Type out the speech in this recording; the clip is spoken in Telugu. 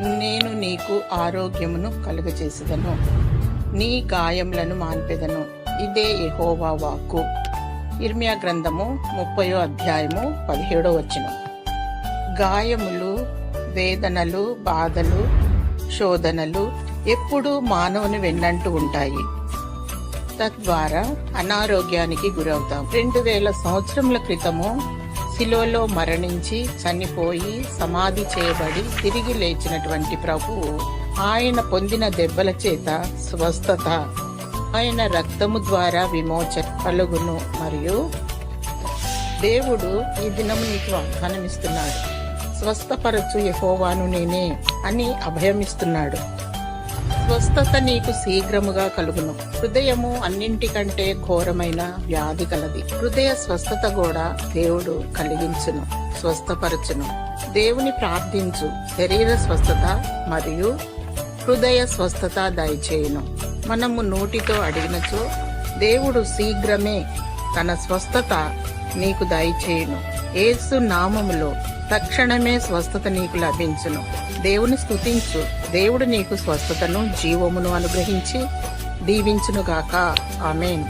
నేను నీకు ఆరోగ్యమును కలుగజేసేదను, నీ గాయములను మాన్పెదను. ఇదే యెహోవా వాక్కు. ఇర్మియా గ్రంథము 30వ అధ్యాయము 17వ వచనం. గాయములు, వేదనలు, బాధలు, శోధనలు ఎప్పుడూ మానవుని వెన్నంటూ ఉంటాయి. తద్వారా అనారోగ్యానికి గురవుతాం. 2000 సంవత్సరముల క్రితము శిలువలో మరణించి చనిపోయి సమాధి చేయబడి తిరిగి లేచినటువంటి ప్రభువు, ఆయన పొందిన దెబ్బల చేత స్వస్థత, ఆయన రక్తము ద్వారా విమోచన కలుగును. మరియు దేవుడు ఈ దినము నీకు వాగ్దానం ఇస్తున్నాడు. స్వస్థపరచు యెహోవాను నేనే అని అభయమిస్తున్నాడు. స్వస్థత నీకు శీఘ్రముగా కలుగును. హృదయము అన్నింటికంటే ఘోరమైన వ్యాధి కలది. హృదయ స్వస్థత కూడా దేవుడు కలిగించును, స్వస్థపరచును. దేవుని ప్రార్థించు, శరీర స్వస్థత మరియు హృదయ స్వస్థత దయచేయును. మనము నోటితో అడిగినచో దేవుడు శీఘ్రమే తన స్వస్థత నీకు దయచేయును. యేసు నామములో తక్షణమే స్వస్థత నీకు లభించును. దేవుని స్తుతించు. దేవుడు నీకు స్వస్థతను, జీవమును అనుగ్రహించి దీవించునుగాక. ఆమేన్.